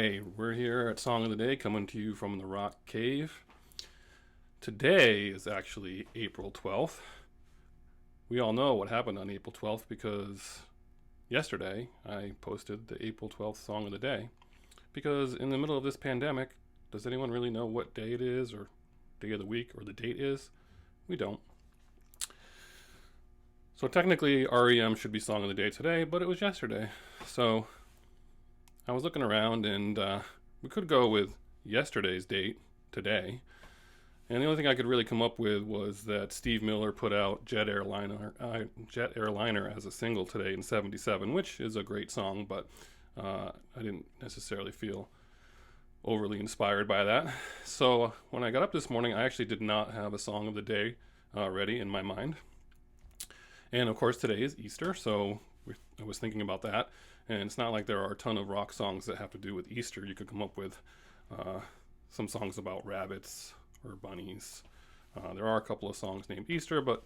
Hey, we're here at Song of the Day coming to you from the Rock Cave. Today is actually April 12th. We all know what happened on April 12th because yesterday I posted the April 12th Song of the Day. Because in the middle of this pandemic, does anyone really know what day it is or day of the week or the date is? We don't. So technically REM should be Song of the Day today, but it was yesterday. So I was looking around and we could go with yesterday's date, today. And the only thing I could really come up with was that Steve Miller put out Jet Airliner as a single today in '77, which is a great song, but I didn't necessarily feel overly inspired by that. So when I got up this morning, I actually did not have a song of the day ready in my mind. And of course, today is Easter, so I was thinking about that. And it's not like there are a ton of rock songs that have to do with Easter. You could come up with some songs about rabbits or bunnies. There are a couple of songs named Easter, but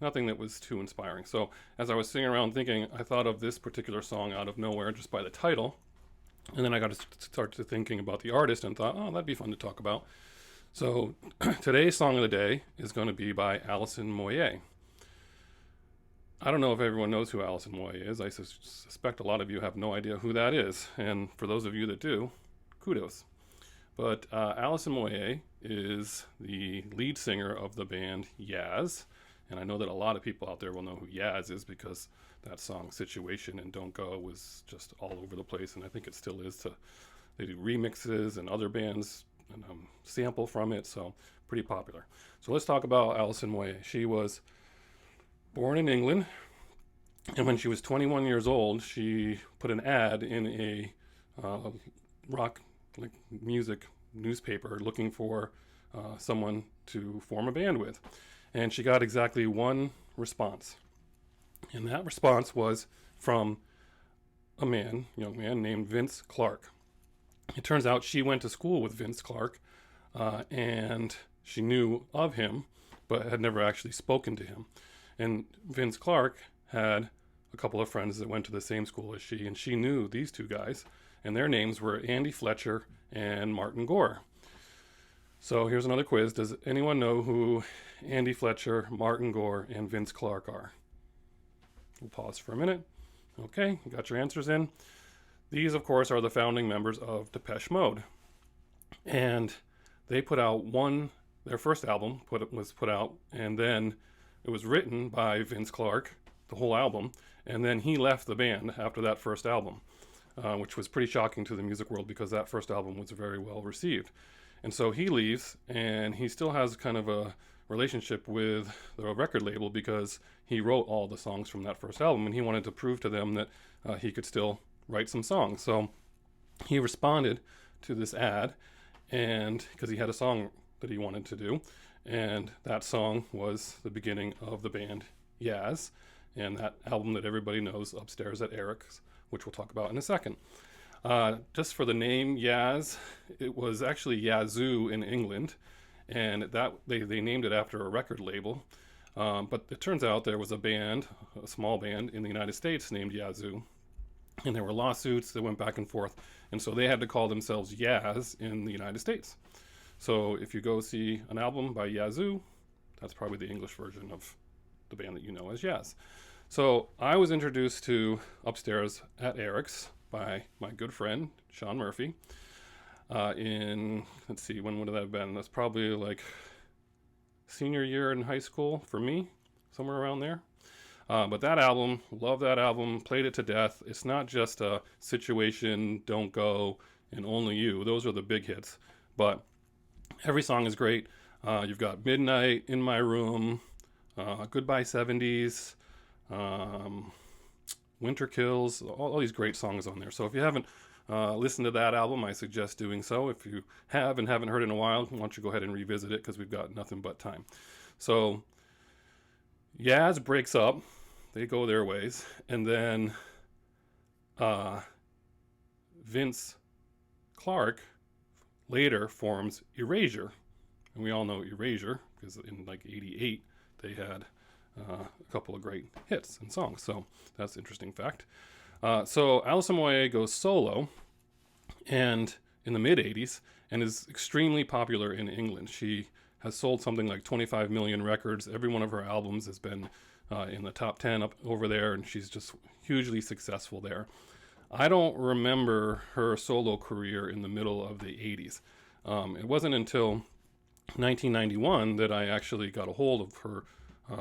nothing that was too inspiring. So as I was sitting around thinking, I thought of this particular song out of nowhere just by the title. And then I got to start to thinking about the artist and thought, oh, that'd be fun to talk about. So today's song of the day is going to be by Alison Moyet. I don't know if everyone knows who Alison Moyet is. I suspect a lot of you have no idea who that is. And for those of you that do, kudos. But Alison Moyet is the lead singer of the band Yaz. And I know that a lot of people out there will know who Yaz is because that song Situation and Don't Go was just all over the place. And I think it still is. They do remixes and other bands sample from it. So pretty popular. So let's talk about Alison Moyet. She was born in England, and when she was 21 years old, she put an ad in a rock music newspaper looking for someone to form a band with. And she got exactly one response. And that response was from a young man named Vince Clarke. It turns out she went to school with Vince Clarke, and she knew of him, but had never actually spoken to him. And Vince Clarke had a couple of friends that went to the same school as she, and she knew these two guys, and their names were Andy Fletcher and Martin Gore. So here's another quiz. Does anyone know who Andy Fletcher, Martin Gore, and Vince Clarke are? We'll pause for a minute. Okay, you got your answers in. These, of course, are the founding members of Depeche Mode. And they put out their first album was put out, and then it was written by Vince Clarke, the whole album, and then he left the band after that first album, which was pretty shocking to the music world because that first album was very well received. And so he leaves, and he still has kind of a relationship with the record label because he wrote all the songs from that first album, and he wanted to prove to them that he could still write some songs. So he responded to this ad, and because he had a song that he wanted to do, and that song was the beginning of the band Yaz, and that album that everybody knows, Upstairs at Eric's, which we'll talk about in a second. Just for the name Yaz, it was actually Yazoo in England, and that they named it after a record label. But it turns out there was a small band in the United States named Yazoo, and there were lawsuits that went back and forth, and so they had to call themselves Yaz in the United States. So if you go see an album by Yazoo, that's probably the English version of the band that you know as Yaz. So I was introduced to Upstairs at Eric's by my good friend, Sean Murphy, when would that have been? That's probably like senior year in high school for me, somewhere around there. But that album, love that album, played it to death. It's not just a Situation, Don't Go, and Only You. Those are the big hits. But every song is great. You've got Midnight, In My Room, Goodbye 70s, Winter Kills, all these great songs on there. So if you haven't listened to that album, I suggest doing so. If you have and haven't heard it in a while, why don't you go ahead and revisit it because we've got nothing but time. So Yaz breaks up. They go their ways. And then Vince Clarke later forms Erasure. And we all know Erasure because in like '88 they had a couple of great hits and songs. So that's an interesting fact. So Alison Moyet goes solo, and in the mid 80s, and is extremely popular in England. She has sold something like 25 million records. Every one of her albums has been in the top 10 up over there, and she's just hugely successful there. I don't remember her solo career in the middle of the 80s. It wasn't until 1991 that I actually got a hold of her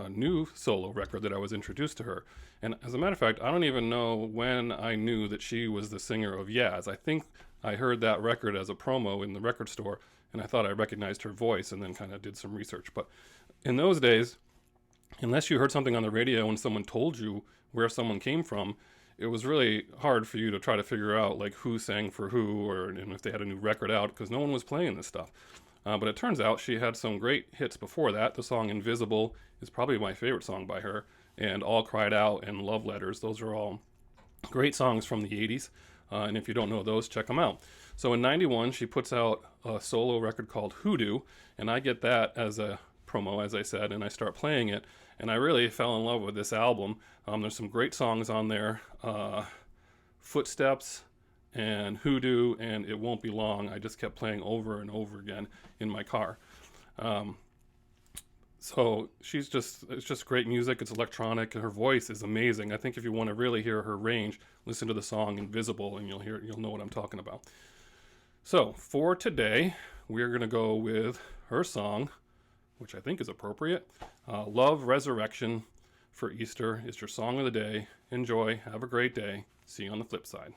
new solo record that I was introduced to her. And as a matter of fact, I don't even know when I knew that she was the singer of Yaz. I think I heard that record as a promo in the record store, and I thought I recognized her voice, and then kind of did some research. But in those days, unless you heard something on the radio and someone told you where someone came from, it was really hard for you to try to figure out like who sang for who, or and if they had a new record out, because no one was playing this stuff. But it turns out she had some great hits before that. The song Invisible is probably my favorite song by her, and All Cried Out and Love Letters. Those are all great songs from the 80s. And if you don't know those, check them out. So in 91, she puts out a solo record called Hoodoo, and I get that as a promo, as I said, and I start playing it, and I really fell in love with this album. There's some great songs on there. Footsteps and Hoodoo and It Won't Be Long. I just kept playing over and over again in my car. So it's just great music. It's electronic, and her voice is amazing. I think if you want to really hear her range, listen to the song Invisible, and you'll know what I'm talking about. So for today, we're going to go with her song, which I think is appropriate. Love Resurrection for Easter is your song of the day. Enjoy. Have a great day. See you on the flip side.